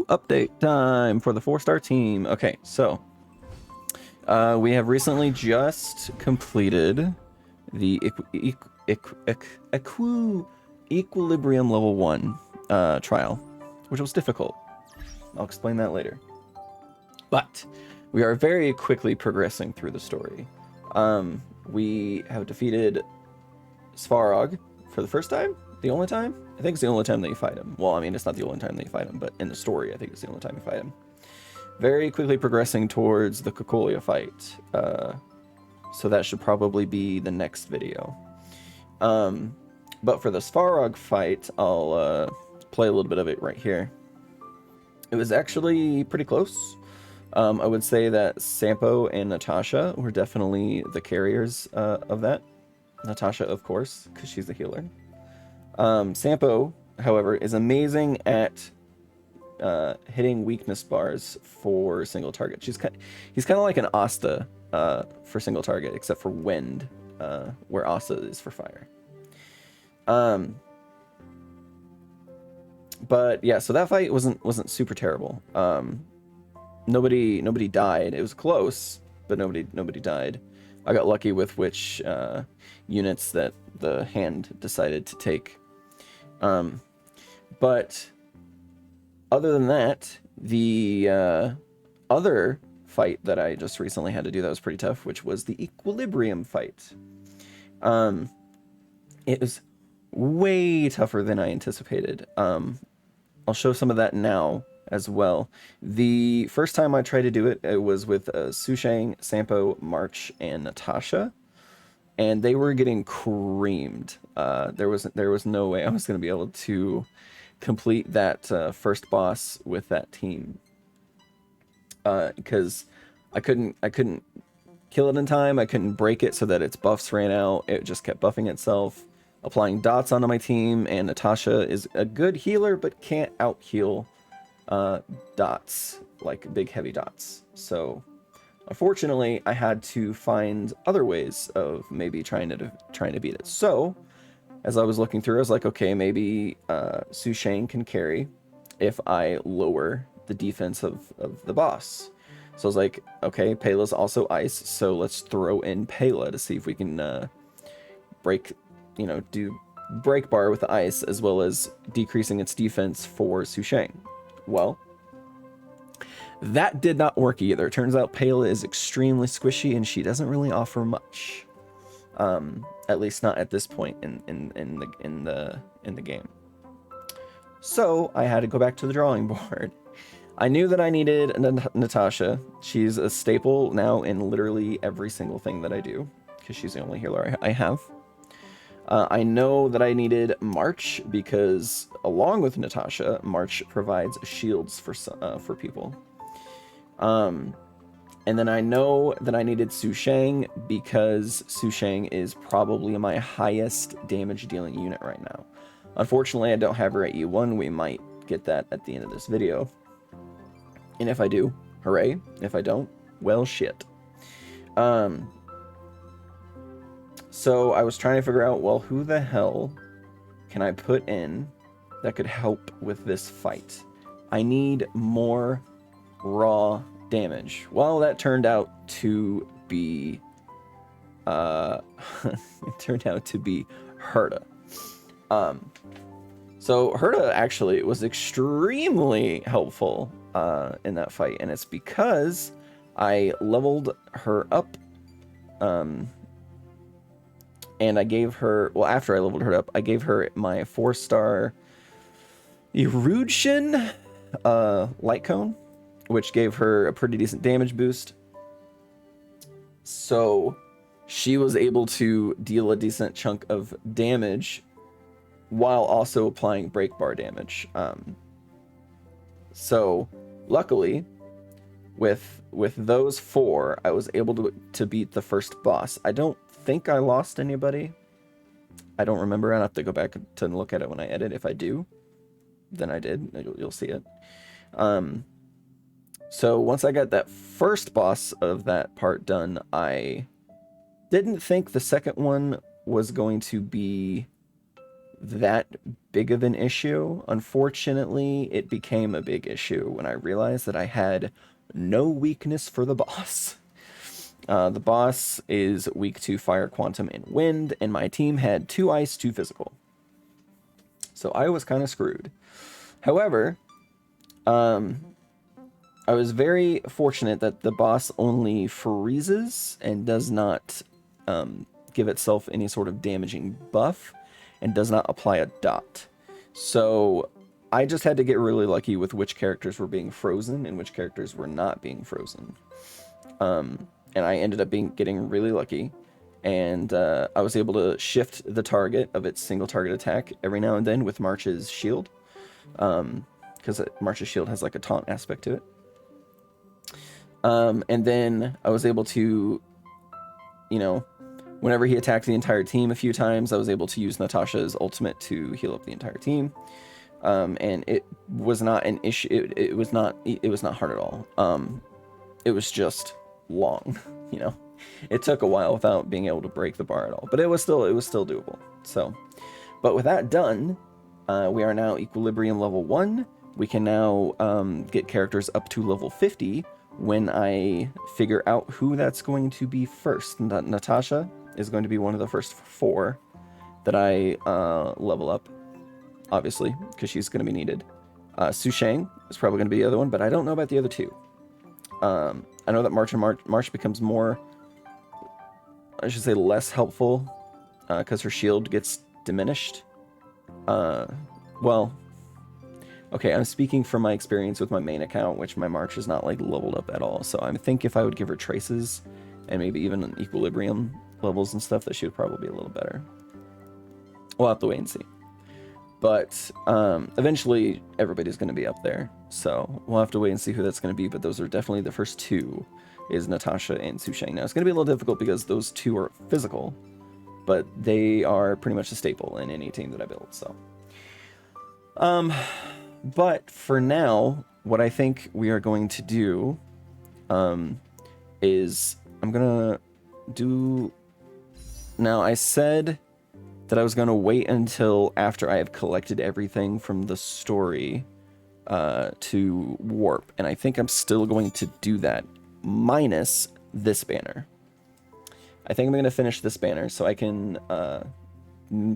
Update time for the 4-star team. Okay, so we have recently just completed the Equilibrium level 1 trial, which was difficult. I'll explain that later. But we are very quickly progressing through the story. We have defeated Svarog for the first time? The only time? I think it's the only time that you fight him. Well, I mean, it's not the only time that you fight him, but in the story, I think it's the only time you fight him. Very quickly progressing towards the Kokolia fight. So that should probably be the next video. But for the Svarog fight, I'll play a little bit of it right here. It was actually pretty close. I would say that Sampo and Natasha were definitely the carriers of that. Natasha, of course, because she's the healer. Sampo, however, is amazing at hitting weakness bars for single target. He's kind of like an Asta for single target, except for wind, where Asta is for fire. But yeah, so that fight wasn't super terrible. Nobody died. It was close, but nobody died. I got lucky with which units that the hand decided to take. But other than that, the other fight that I just recently had to do that was pretty tough, which was the Equilibrium fight. It was way tougher than I anticipated. I'll show some of that now as well. The first time I tried to do it, it was with Sushang, Sampo, March, and Natasha, and they were getting creamed. There was no way I was going to be able to complete that first boss with that team, because I couldn't kill it in time. I couldn't break it so that its buffs ran out. It just kept buffing itself, applying dots onto my team, and Natasha is a good healer but can't out heal dots, like big heavy dots. So unfortunately I had to find other ways of maybe trying to beat it. So as I was looking through, I was like, okay, maybe Sushang can carry if I lower the defense of the boss. So I was like, okay, Pela's also ice, so let's throw in Pela to see if we can do break bar with the ice, as well as decreasing its defense for Sushang. Well, that did not work either. Turns out Pela is extremely squishy and she doesn't really offer much. At least not at this point in the game. So I had to go back to the drawing board. I knew that I needed Natasha. She's a staple now in literally every single thing that I do, because she's the only healer I have. I know that I needed March because, along with Natasha, March provides shields for people. And then I know that I needed Sushang because Sushang is probably my highest damage dealing unit right now. Unfortunately, I don't have her at E1. We might get that at the end of this video. And if I do, hooray. If I don't, well, shit. So I was trying to figure out, well, who the hell can I put in that could help with this fight? I need more raw damage. Well, that turned out to be it turned out to be Herta. So Herta actually was extremely helpful in that fight, and it's because I leveled her up, and I gave her, well, after I leveled her up, I gave her my 4-star Erudition light cone, which gave her a pretty decent damage boost. So she was able to deal a decent chunk of damage while also applying break bar damage. So luckily, with those 4, I was able to beat the first boss. I don't think I lost anybody. I don't remember. I'll have to go back to look at it when I edit. If I do, then I did. You'll see it. So once I got that first boss of that part done, I didn't think the second one was going to be that big of an issue. Unfortunately, it became a big issue when I realized that I had no weakness for the boss. The boss is weak to fire, quantum, and wind, and my team had 2 ice, 2 physical. So I was kind of screwed. However, I was very fortunate that the boss only freezes and does not give itself any sort of damaging buff and does not apply a dot. So I just had to get really lucky with which characters were being frozen and which characters were not being frozen. And I ended up getting really lucky. And I was able to shift the target of its single target attack every now and then with March's shield. Because March's shield has like a taunt aspect to it. And then I was able to, you know, whenever he attacked the entire team a few times, I was able to use Natasha's ultimate to heal up the entire team. And it was not an issue. It was not hard at all. It was just long, you know. It took a while without being able to break the bar at all, but it was still doable. So, but with that done, we are now equilibrium level 1. We can now get characters up to level 50 when I figure out who that's going to be first. Natasha is going to be one of the first 4 that I level up, obviously, because she's going to be needed. Su Shang is probably going to be the other one, but I don't know about the other 2. I know that March becomes more, I should say, less helpful because her shield gets diminished. Well, okay, I'm speaking from my experience with my main account, which my March is not like leveled up at all. So I think if I would give her traces and maybe even an equilibrium levels and stuff, that she would probably be a little better. We'll have to wait and see. But eventually everybody's going to be up there. So we'll have to wait and see who that's going to be. But those are definitely the first 2, is Natasha and Su Shang. Now it's going to be a little difficult because those 2 are physical, but they are pretty much a staple in any team that I build. So, but for now, what I think we are going to do is I'm going to do... Now, I said that I was going to wait until after I have collected everything from the story to warp. And I think I'm still going to do that, minus this banner. I think I'm going to finish this banner so I can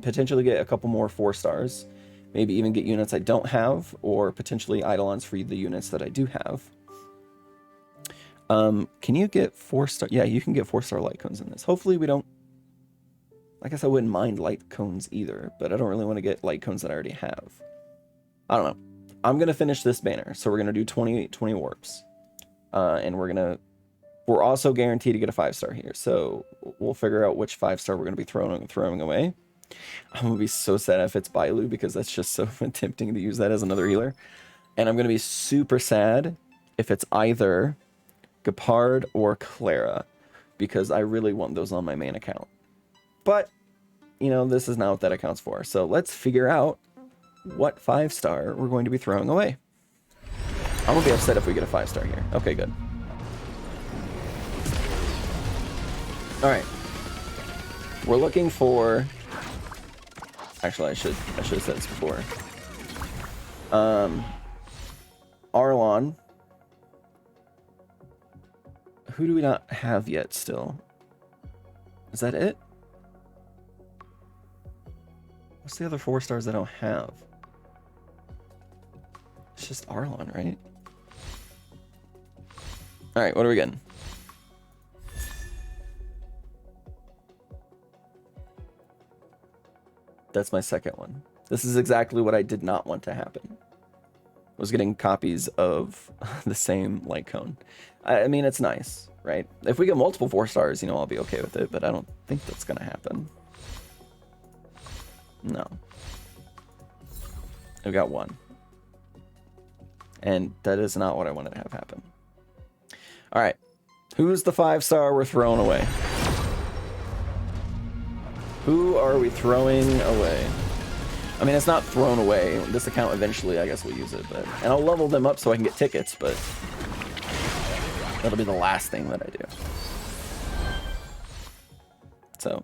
potentially get a couple more 4 stars. Maybe even get units I don't have, or potentially eidolons for the units that I do have. Can you get 4-star? Yeah, you can get 4-star light cones in this. Hopefully we don't... I guess I wouldn't mind light cones either, but I don't really want to get light cones that I already have. I don't know. I'm going to finish this banner. So we're going to do 20 warps. And we're also guaranteed to get a 5-star here. So we'll figure out which 5-star we're going to be throwing away. I'm going to be so sad if it's Bailu, because that's just so tempting to use that as another healer. And I'm going to be super sad if it's either Gepard or Clara, because I really want those on my main account. But, you know, this is not what that accounts for. So let's figure out what 5-star we're going to be throwing away. I'm going to be upset if we get a 5-star here. Okay, good. Alright. We're looking for... Actually, I should have said this before. Arlon. Who do we not have yet still? Is that it? What's the other 4 stars I don't have? It's just Arlon, right? Alright, what are we getting? That's my second one. This is exactly what I did not want to happen. Was getting copies of the same light cone. I mean, it's nice, right? If we get multiple 4 stars, you know, I'll be okay with it, but I don't think that's gonna happen. No. We got 1. And that is not what I wanted to have happen. Alright. Who's the 5-star we're throwing away? Who are we throwing away? I mean, it's not thrown away. This account eventually, I guess, will use it. And I'll level them up so I can get tickets, but that'll be the last thing that I do. So,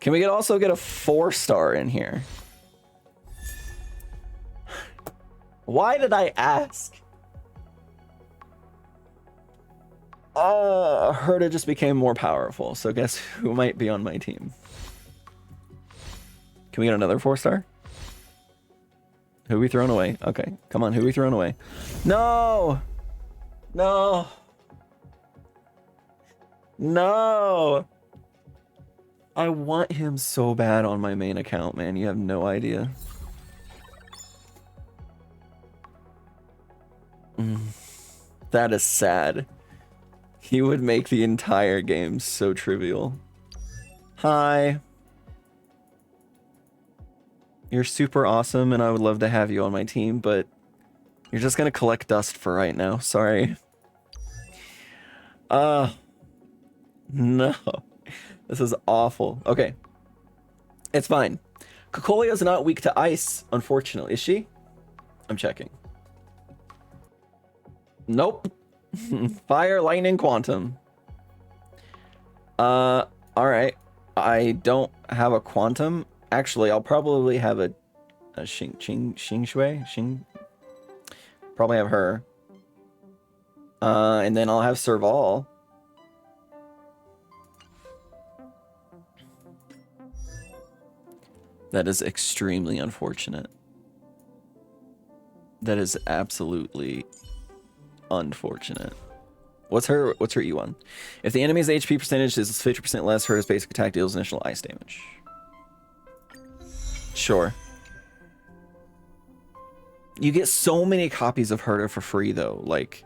Can we also get a 4-star in here? Why did I ask? Herta just became more powerful, so guess who might be on my team? Can we get another 4-star? Who we throwing away? Okay, come on, who we throwing away? No! No! No! I want him so bad on my main account, man. You have no idea. That is sad. He would make the entire game so trivial. Hi. You're super awesome, and I would love to have you on my team, but you're just gonna collect dust for right now. Sorry. No. This is awful. Okay. It's fine. Cocolia is not weak to ice, unfortunately. Is she? I'm checking. Nope. Fire, lightning, quantum. Alright. I don't have a quantum. Actually, I'll probably have a Xing Shui. Probably have her. And then I'll have Serval. That is extremely unfortunate. That is absolutely unfortunate. What's her E1? If the enemy's HP percentage is 50% less, her basic attack deals initial ice damage. Sure. You get so many copies of Herta for free though, like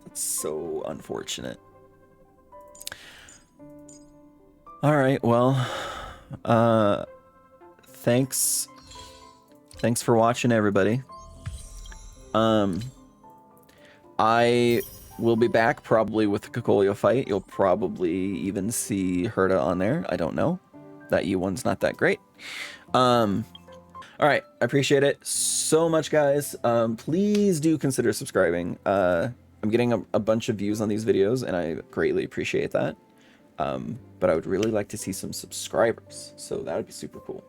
that's so unfortunate. All right, well, thanks for watching, everybody. I will be back probably with the Cocolia fight. You'll probably even see Herta on there. I don't know. That E1's not that great. All right, I appreciate it so much, guys. Please do consider subscribing. I'm getting a bunch of views on these videos, and I greatly appreciate that. But I would really like to see some subscribers, so that would be super cool.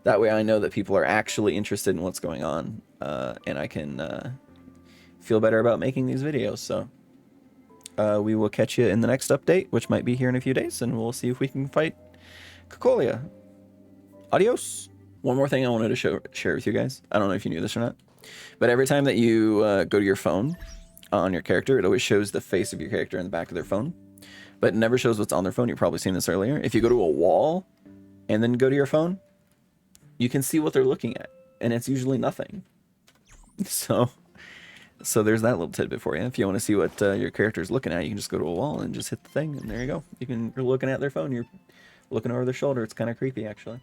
That way I know that people are actually interested in what's going on, and I can feel better about making these videos. So we will catch you in the next update, which might be here in a few days, and we'll see if we can fight Cocolia. Adios. One more thing I wanted to share with you guys. I don't know if you knew this or not, but every time that you go to your phone on your character, it always shows the face of your character in the back of their phone, but it never shows what's on their phone. You've probably seen this earlier. If you go to a wall and then go to your phone, you can see what they're looking at, and it's usually nothing. So there's that little tidbit for you. If you want to see what your character is looking at, you can just go to a wall and just hit the thing, and there you go. You're looking at their phone. You're looking over their shoulder. It's kind of creepy, actually.